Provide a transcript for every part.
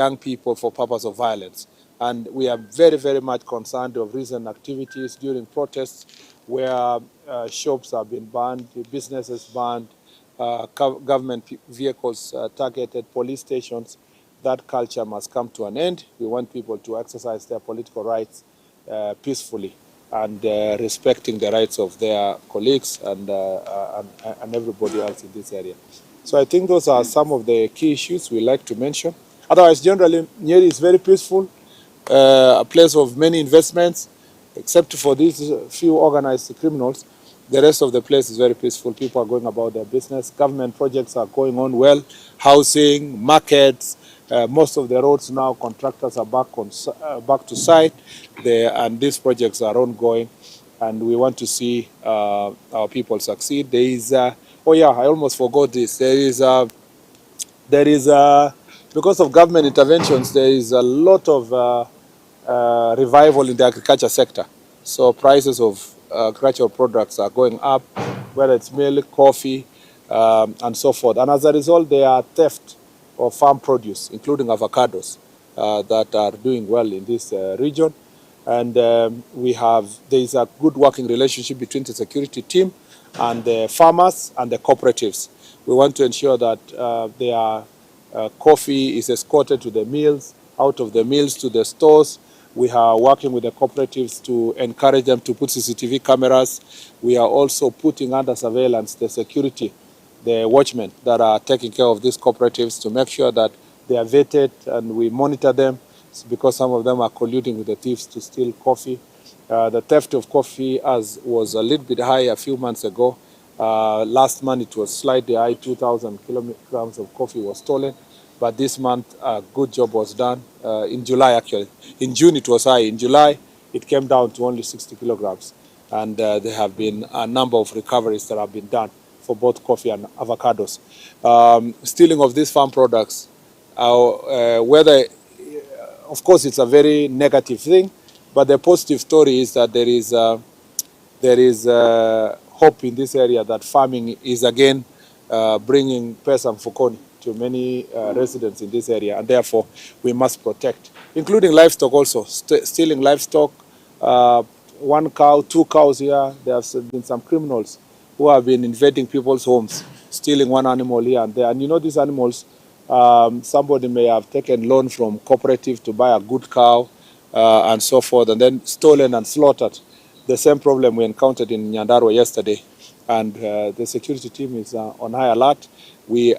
young people for purpose of violence. And we are very, very much concerned of recent activities during protests where shops have been banned, businesses banned, government vehicles targeted, police stations. That culture must come to an end. We want people to exercise their political rights peacefully and respecting the rights of their colleagues and everybody else in this area. So I think those are some of the key issues we like to mention. Otherwise, generally, Nyeri is very peaceful, a place of many investments, except for these few organized criminals. The rest of the place is very peaceful. People are going about their business. Government projects are going on well. Housing, markets, most of the roads now, contractors are back to site, and these projects are ongoing. And we want to see our people succeed. There is, oh yeah, I almost forgot this. There is, because of government interventions, there is a lot of revival in the agriculture sector. So prices of agricultural products are going up, whether it's milk, coffee, and so forth. And as a result, there are theft of farm produce, including avocados, that are doing well in this region. And there is a good working relationship between the security team and the farmers and the cooperatives. We want to ensure that their coffee is escorted to the mills, out of the mills to the stores. We are working with the cooperatives to encourage them to put CCTV cameras. We are also putting under surveillance the security, the watchmen that are taking care of these cooperatives to make sure that they are vetted and we monitor them, because some of them are colluding with the thieves to steal coffee. The theft of coffee was a little bit high a few months ago. Last month it was slightly high, 2,000 kilograms of coffee was stolen. But this month a good job was done, in July actually. In June it was high, in July it came down to only 60 kilograms. And there have been a number of recoveries that have been done for both coffee and avocados. Stealing of these farm products, whether, of course it's a very negative thing, but the positive story is that there is hope in this area that farming is again bringing pesa mfukoni to many residents in this area, and therefore we must protect, including livestock also. Stealing livestock, one cow, two cows here. There have been some criminals who have been invading people's homes, stealing one animal here and there. And you know these animals, somebody may have taken loan from cooperative to buy a good cow and so forth, and then stolen and slaughtered. The same problem we encountered in Nyandarua yesterday. And the security team is on high alert.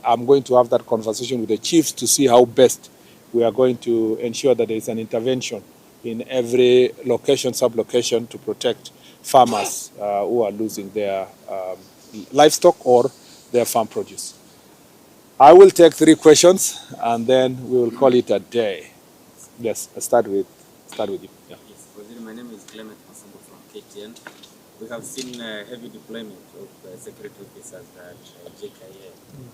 I'm going to have that conversation with the chiefs to see how best we are going to ensure that there is an intervention in every location, sub-location, to protect farmers who are losing their livestock or their farm produce. I will take 3 questions and then we will call it a day. Yes, I'll start with you. Yeah. Yes, my name is Clement from KTN. We have seen heavy deployment of security officers at JKA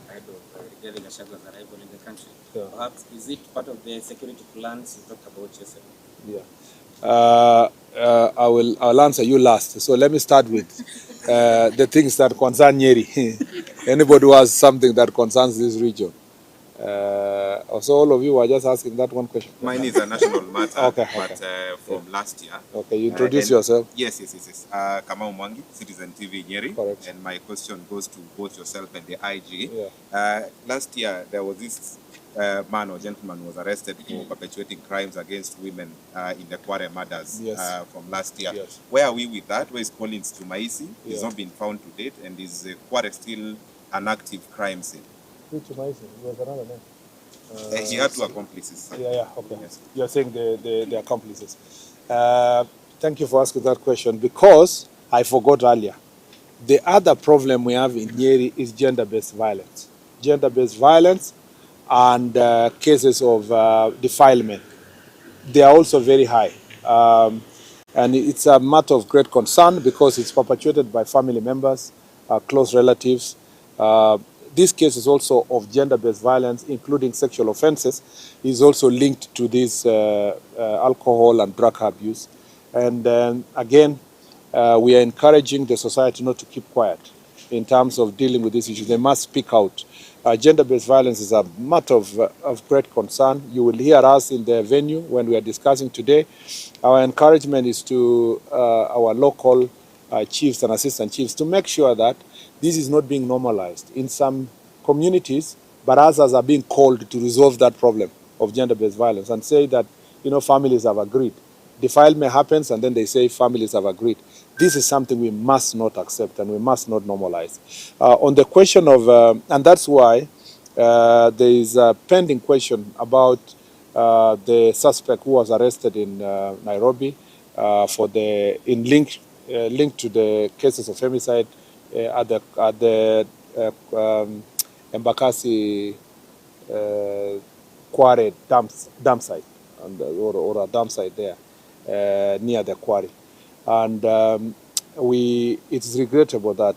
ahead of rigathigachagua arrival in the country. Yeah. Perhaps, is it part of the security plans you talked about yesterday? Yeah. I'll answer you last. So let me start with the things that concern Nyeri. Anybody who has something that concerns this region. So all of you are just asking that one question. Mine is a national matter, okay. From last year. Okay, you introduce yourself. Yes. Kamau Mwangi, citizenTV Nyeri. Correct. And my question goes to both yourself and the IG. Yeah. Last year, there was this man or gentleman who was arrested for perpetuating crimes against women in the Kware murders. Yes. From last year. Yes. Where are we with that? Where is Collins Tumaisi? Yeah. He's not been found to date, and is Kware still an active crime scene? Which Tumaisi? Was another name. He had 2 accomplices. Yeah, okay. Yes. You're saying the accomplices. Thank you for asking that question, because I forgot earlier. The other problem we have in Nyeri is gender-based violence. Gender-based violence and cases of defilement. They are also very high. And it's a matter of great concern because it's perpetuated by family members, close relatives. These cases also of gender-based violence, including sexual offenses, is also linked to this alcohol and drug abuse. And then again, we are encouraging the society not to keep quiet in terms of dealing with this issue. They must speak out. Gender-based violence is a matter of great concern. You will hear us in the venue when we are discussing today. Our encouragement is to our local chiefs and assistant chiefs to make sure that this is not being normalized in some communities, but others are being called to resolve that problem of gender-based violence and say that, families have agreed. Defilement happens and then they say families have agreed. This is something we must not accept and we must not normalize. On the question of, and that's why there is a pending question about the suspect who was arrested in Nairobi linked to the cases of femicide at the Embakasi quarry dump site, or a dump site there near the quarry. And it's regrettable that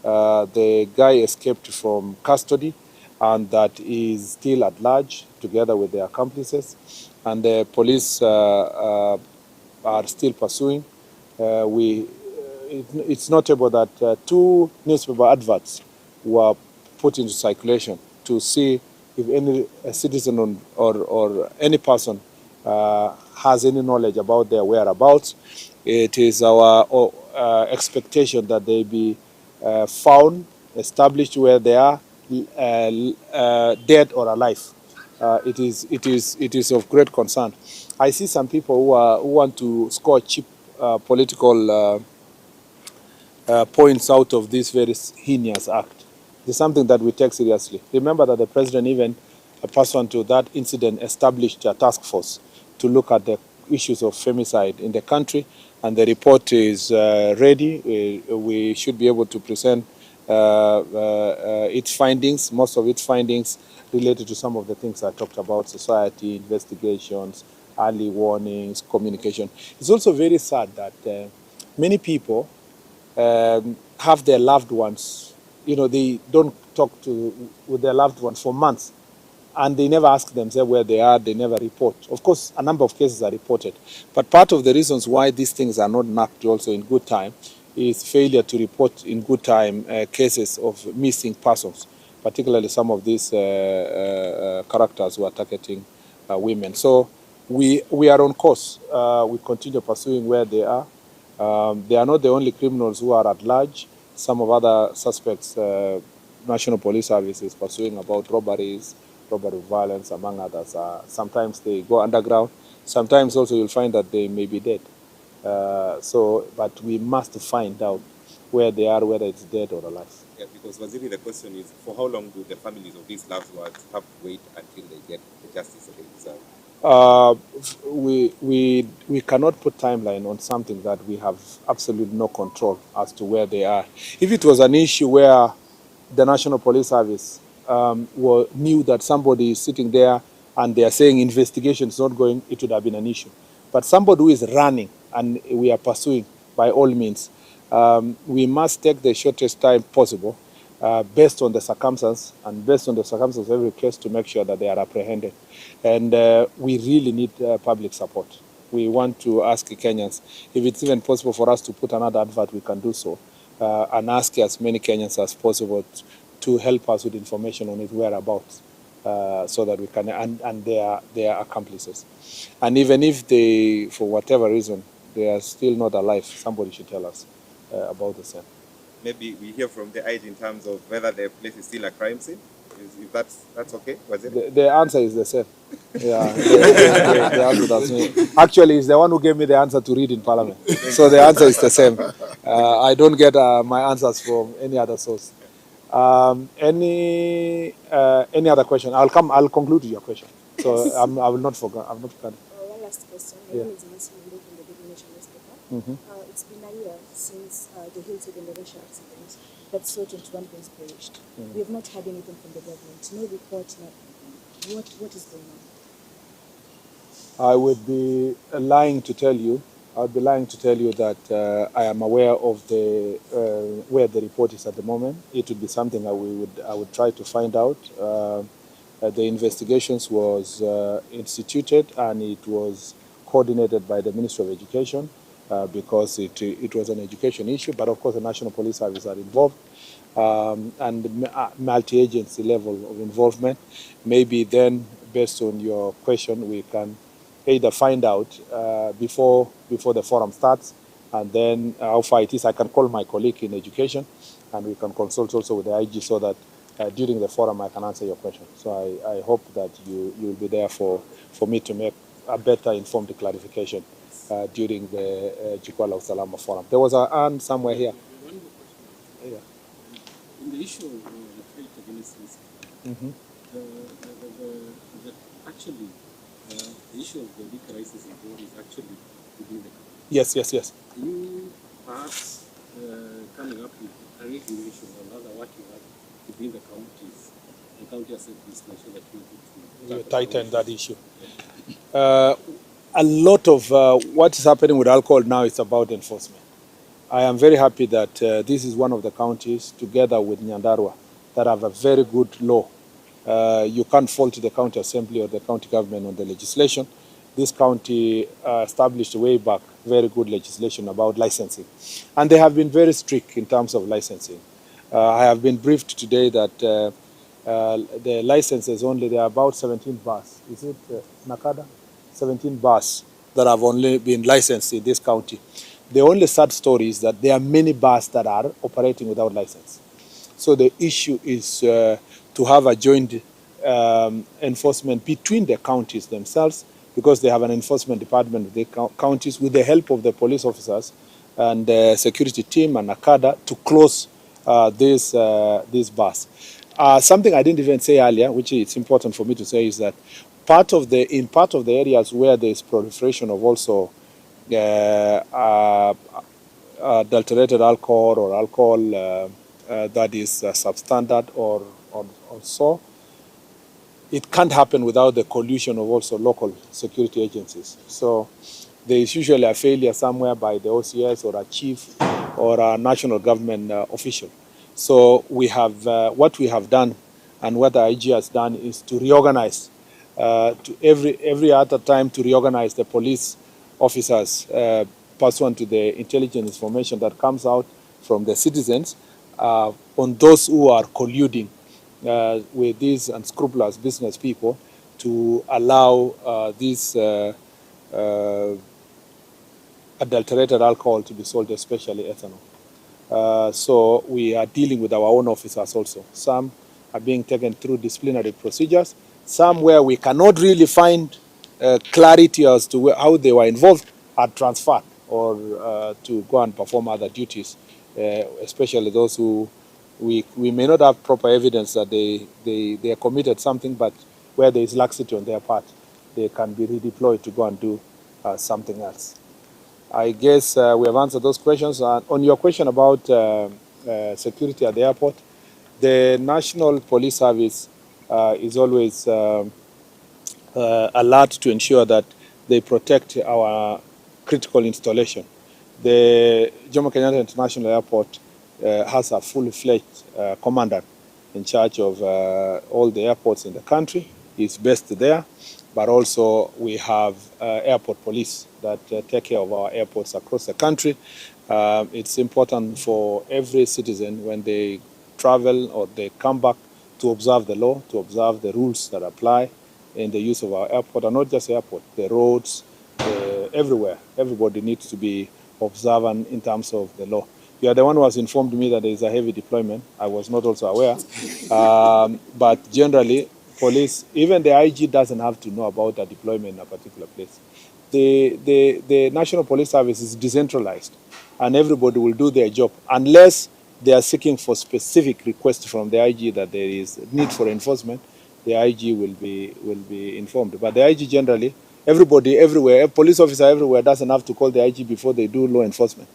the guy escaped from custody and that is still at large together with their accomplices. And the police are still pursuing. It's notable that 2 newspaper adverts were put into circulation to see if any citizen or any person has any knowledge about their whereabouts. It is our expectation that they be found, established where they are, dead or alive. It is of great concern. I see some people who want to score cheap political points out of this very heinous act. It's something that we take seriously. Remember that the president, even pursuant to that incident, established a task force to look at the issues of femicide in the country, and the report is ready. We should be able to present its findings, most of its findings related to some of the things I talked about: society, investigations, early warnings, communication. It's also very sad that many people have their loved ones, they don't talk with their loved ones for months, and they never ask themselves where they are, they never report. Of course, a number of cases are reported, but part of the reasons why these things are not napped also in good time is failure to report in good time cases of missing persons, particularly some of these characters who are targeting women. So we are on course. We continue pursuing where they are. They are not the only criminals who are at large. Some of other suspects, National Police Service is pursuing about robbery violence, among others. Sometimes they go underground. Sometimes also you'll find that they may be dead. But we must find out where they are, whether it's dead or alive. Yeah, because Waziri, the question is, for how long do the families of these loved ones have to wait until they get the justice that they deserve? We cannot put timeline on something that we have absolutely no control as to where they are. If it was an issue where the National Police Service knew that somebody is sitting there and they are saying investigation is not going, it would have been an issue. But somebody who is running and we are pursuing, by all means, we must take the shortest time possible based on the circumstances and based on the circumstances of every case to make sure that they are apprehended. And we really need public support. We want to ask Kenyans, if it's even possible for us to put another advert, we can do so, and ask as many Kenyans as possible to help us with information on its whereabouts, so that we can, and their accomplices. And even if they, for whatever reason, they are still not alive, somebody should tell us about the same. Maybe we hear from the IG in terms of whether the place is still a crime scene. If that's okay, was it? The answer is the same. Yeah, the answer does. Actually, it's the one who gave me the answer to read in Parliament. So the answer is the same. I don't get my answers from any other source. Any other question? I'll conclude with your question. So I will not forget. I'm not forgetting. One last question. My name is Nancy from the Daily Nation newspaper. It's been a year since the Hillside and the Russia accident that saw 21 beings perished. We have not heard anything from the government. No report, nothing. What is going on? I would be lying to tell you. I'd be lying to tell you that I am aware of the where the report is at the moment. It would be something I would try to find out. The investigations was instituted and it was coordinated by the Ministry of Education. because it was an education issue. But of course, the National Police Service are involved, and multi-agency level of involvement. Maybe then, based on your question, we can either find out before the forum starts, and then how far it is. I can call my colleague in education, and we can consult also with the IG so that during the forum I can answer your question. So I hope that you will be there for me to make a better informed clarification during the jukwaa la usalama forum. There was a hand somewhere here. One more question. Yeah. In the issue of the fight against this, actually, the issue of the liquor crisis in Kenya is actually within the country. Yes. You perhaps coming up with a regulation or rather working out within the counties, the county assemblies, make sure that You tighten that issue. A lot of what is happening with alcohol now is about enforcement. I am very happy that this is one of the counties, together with Nyandarua, that have a very good law. You can't fault the county assembly or the county government on the legislation. This county established way back very good legislation about licensing. And they have been very strict in terms of licensing. I have been briefed today that the licenses only, there are about 17 bars. Is it Nakada? 17 bars that have only been licensed in this county. The only sad story is that there are many bars that are operating without license. So the issue is to have a joint enforcement between the counties themselves, because they have an enforcement department of the counties with the help of the police officers and the security team and NACADA to close these bars. Something I didn't even say earlier, which is important for me to say, is that in part of the areas where there is proliferation of also adulterated alcohol or alcohol that is substandard or so, it can't happen without the collusion of also local security agencies. So there is usually a failure somewhere by the OCS or a chief or a national government official. So we have what we have done, and what the IG has done, is to reorganize to every other time to reorganize the police officers pursuant to the intelligence information that comes out from the citizens on those who are colluding with these unscrupulous business people to allow these adulterated alcohol to be sold, especially ethanol. So we are dealing with our own officers also. Some are being taken through disciplinary procedures. Some where we cannot really find clarity as to how they were involved are transferred or to go and perform other duties, especially those who we may not have proper evidence that they committed something, but where there is laxity on their part, they can be redeployed to go and do something else. I guess we have answered those questions. On your question about security at the airport, the National Police Service is always alert to ensure that they protect our critical installation. The Jomo Kenyatta International Airport has a full-fledged commander in charge of all the airports in the country. He's based there, but also we have airport police that take care of our airports across the country. It's important for every citizen when they travel or they come back to observe the law, to observe the rules that apply in the use of our airport, and not just airport, the roads, everywhere. Everybody needs to be observant in terms of the law. You are the one who has informed me that there is a heavy deployment. I was not also aware. But generally, police, even the IG doesn't have to know about a deployment in a particular place. The National Police Service is decentralized, and everybody will do their job unless they are seeking for specific requests from the IG that there is need for enforcement. The IG will be informed. But the IG generally, everybody everywhere, a police officer everywhere doesn't have to call the IG before they do law enforcement.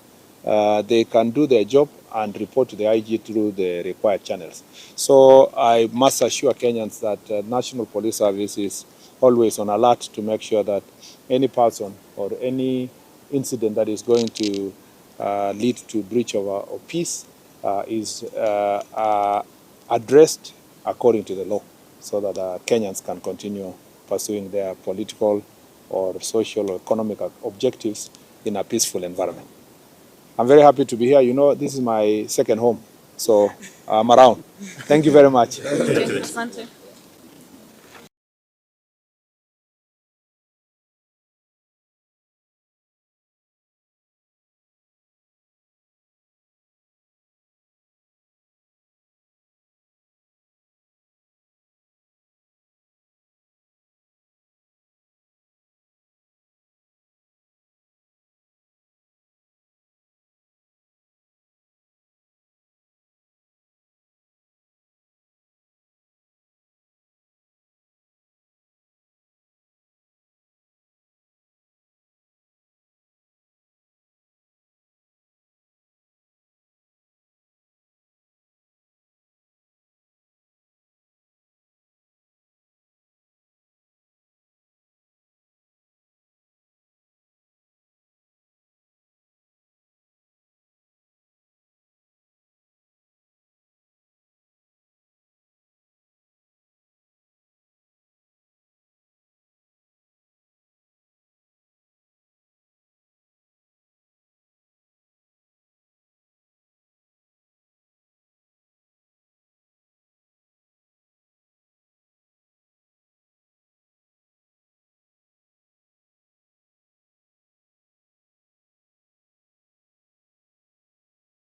They can do their job and report to the IG through the required channels. So I must assure Kenyans that National Police Service is always on alert to make sure that any person or any incident that is going to lead to breach of peace is addressed according to the law, so that Kenyans can continue pursuing their political or social or economic objectives in a peaceful environment. I'm very happy to be here. You know, this is my second home, so I'm around. Thank you very much. Asante.